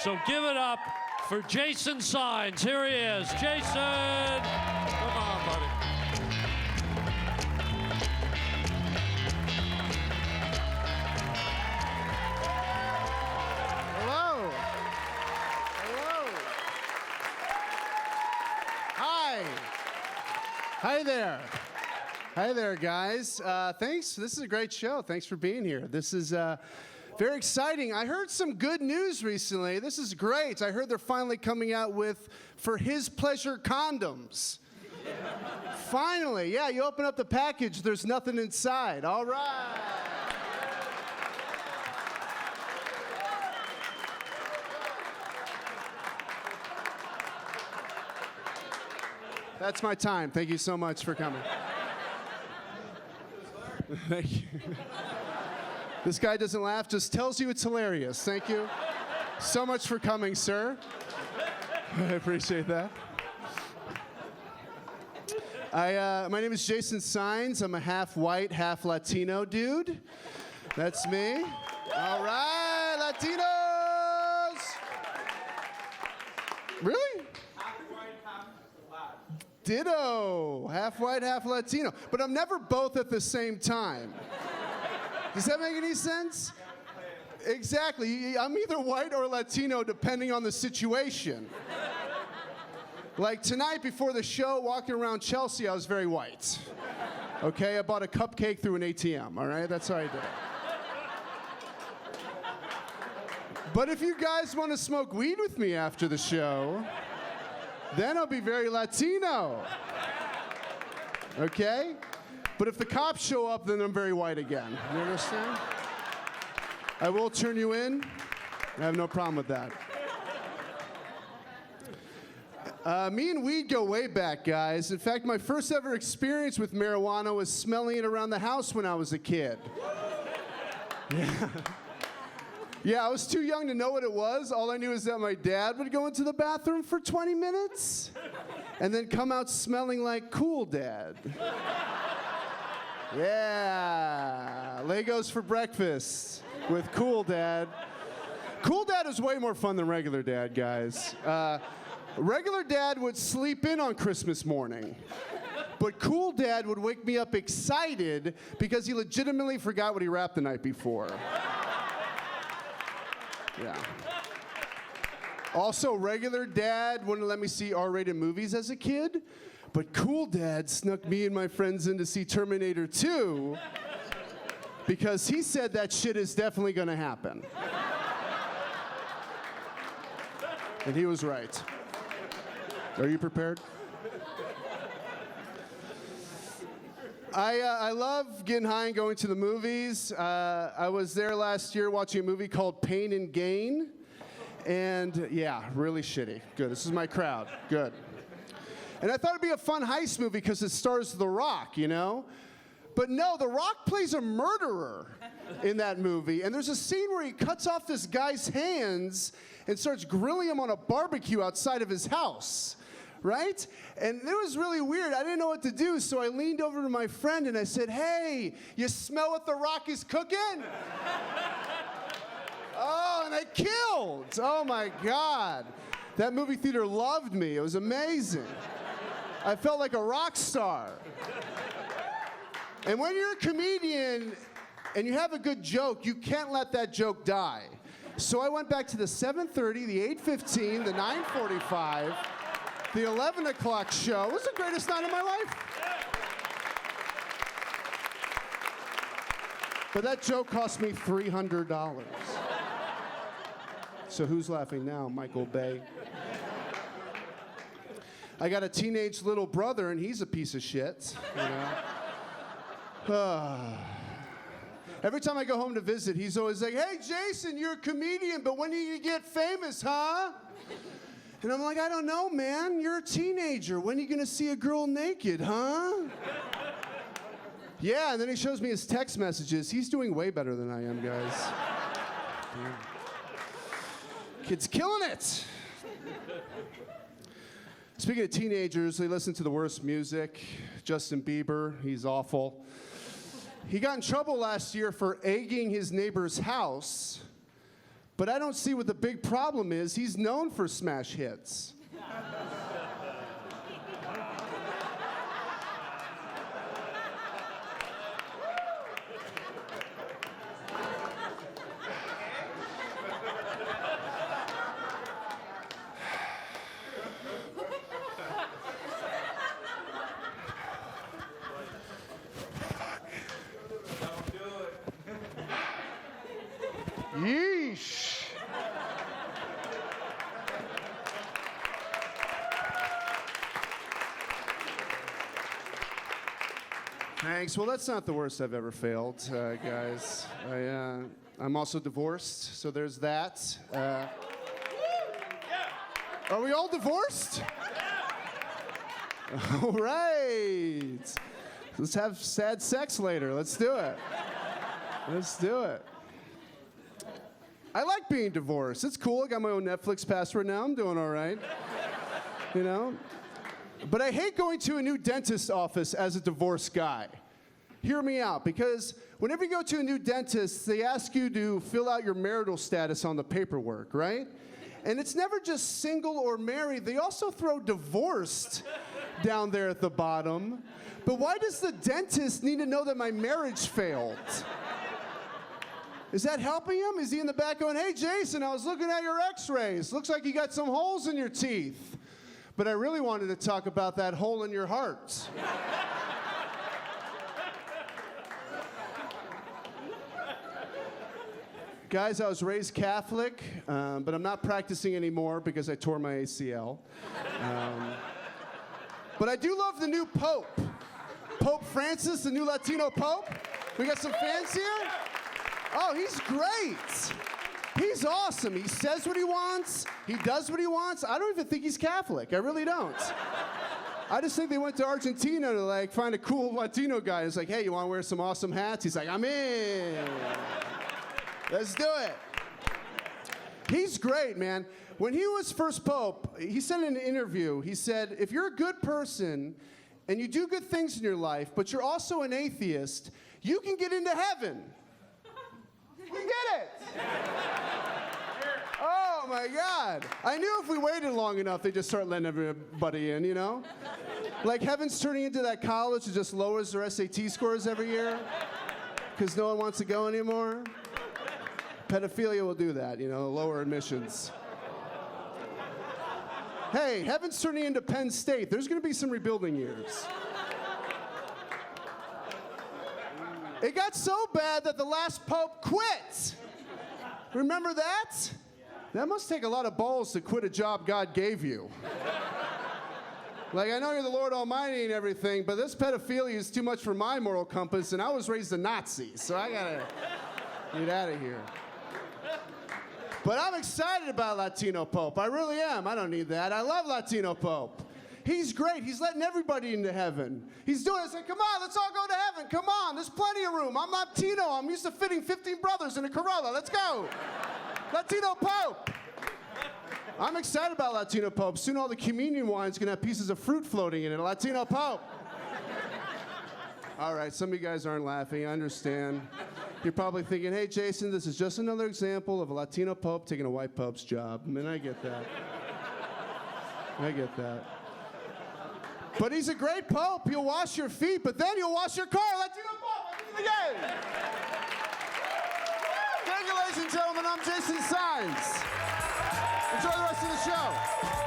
So give it up for Jason Saenz. Here he is. Jason, come on, buddy. Hello. Hello. Hi. Hi there. Hi there, guys. Thanks. This is a great show. Thanks for being here. This is very exciting. I heard some good news recently. This is great. I heard they're finally coming out with For His Pleasure condoms. Finally. Yeah, you open up the package, there's nothing inside. All right. That's my time. Thank you so much for coming. Thank you. This guy doesn't laugh, just tells you it's hilarious. Thank you so much for coming, sir. I appreciate that. My name is Jason Saenz. I'm a half white, half Latino dude. That's me. All right, Latinos. Really? Ditto. Half white, half Latino. But I'm never both at the same time. Does that make any sense? Exactly. I'm either white or Latino depending on the situation. Like tonight before the show, walking around Chelsea, I was very white. Okay, I bought a cupcake through an ATM, all right? That's how I did it. But if you guys want to smoke weed with me after the show, then I'll be very Latino. Okay? But if the cops show up, then I'm very white again. You understand? I will turn you in. I have no problem with that. Me and weed go way back, guys. In fact, my first ever experience with marijuana was smelling it around the house when I was a kid. Yeah. Yeah, I was too young to know what it was. All I knew is that my dad would go into the bathroom for 20 minutes and then come out smelling like Cool Dad. Yeah, Legos for breakfast with Cool Dad. Cool Dad is way more fun than regular Dad, guys. Regular Dad would sleep in on Christmas morning, but Cool Dad would wake me up excited because he legitimately forgot what he wrapped the night before. Yeah. Also, regular Dad wouldn't let me see R-rated movies as a kid, but Cool Dad snuck me and my friends in to see Terminator 2 because he said that shit is definitely gonna happen. And he was right. Are you prepared? I love getting high and going to the movies. I was there last year watching a movie called Pain and Gain. And yeah, really shitty. Good, this is my crowd. Good. And I thought it'd be a fun heist movie because it stars The Rock, you know? But no, The Rock plays a murderer in that movie. And there's a scene where he cuts off this guy's hands and starts grilling him on a barbecue outside of his house. Right? And it was really weird. I didn't know what to do, so I leaned over to my friend and I said, "Hey, you smell what The Rock is cooking?" Oh, and I killed. Oh my God. That movie theater loved me. It was amazing. I felt like a rock star. And when you're a comedian and you have a good joke, you can't let that joke die. So I went back to the 7:30, the 8:15, the 9:45, the 11 o'clock show. It was the greatest night of my life. But that joke cost me $300. So who's laughing now? Michael Bay. I got a teenage little brother, and he's a piece of shit, you know? Every time I go home to visit, he's always like, "Hey, Jason, you're a comedian, but when are you gonna get famous, huh?" And I'm like, "I don't know, man. You're a teenager. When are you gonna see a girl naked, huh?" Yeah, and then he shows me his text messages. He's doing way better than I am, guys. Yeah. Kid's killing it. Speaking of teenagers, they listen to the worst music. Justin Bieber, he's awful. He got in trouble last year for egging his neighbor's house But I don't see what the big problem is. He's known for smash hits. Yeesh. Thanks. Well, that's not the worst I've ever failed, guys. I'm also divorced, so there's that. Are we all divorced? All right. Let's have sad sex later. Let's do it. Let's do it. I like being divorced. It's cool. I got my own Netflix password now. I'm doing all right. You know? But I hate going to a new dentist office as a divorced guy. Hear me out, because whenever you go to a new dentist, they ask you to fill out your marital status on the paperwork, right? And it's never just single or married. They also throw divorced down there at the bottom. But why does the dentist need to know that my marriage failed? Is that helping him? Is he in the back going, hey, Jason, I was looking at your x-rays. Looks like you got some holes in your teeth. But I really wanted to talk about that hole in your heart. Guys, I was raised Catholic, but I'm not practicing anymore because I tore my ACL. But I do love the new Pope. Pope Francis, the new Latino Pope. We got some fans here? Oh, he's great. He's awesome. He says what he wants. He does what he wants. I don't even think he's Catholic. I really don't. I just think they went to Argentina to like find a cool Latino guy. It's like, hey, you want to wear some awesome hats? He's like, I'm in. Let's do it. He's great, man. When he was first pope, he said in an interview, he said, if you're a good person and you do good things in your life, but you're also an atheist, you can get into heaven. We get it. Oh, my God. I knew if we waited long enough, they'd just start letting everybody in, you know? Like heaven's turning into that college that just lowers their SAT scores every year because no one wants to go anymore. Pedophilia will do that, you know, lower admissions. Hey, heaven's turning into Penn State. There's going to be some rebuilding years. It got so bad that the last pope quit. Remember that? That must take a lot of balls to quit a job God gave you. Like, I know you're the Lord Almighty and everything, but this pedophilia is too much for my moral compass, and I was raised a Nazi, so I gotta get out of here. But I'm excited about Latino Pope. I really am. I don't need that. I love Latino Pope. He's great. He's letting everybody into heaven. He's doing it. Saying, come on, let's all go to heaven. Come on, there's plenty of room. I'm Latino. I'm used to fitting 15 brothers in a Corolla. Let's go. Latino Pope. I'm excited about Latino Pope. Soon all the communion wine's going to have pieces of fruit floating in it. Latino Pope. All right, some of you guys aren't laughing. I understand. You're probably thinking, hey, Jason, this is just another example of a Latino Pope taking a white Pope's job. I mean, I get that. I get that. But he's a great Pope. He'll wash your feet, but then he'll wash your car. Latino Pope, let's do it again. Thank you, ladies and gentlemen. I'm Jason Saenz. Enjoy the rest of the show.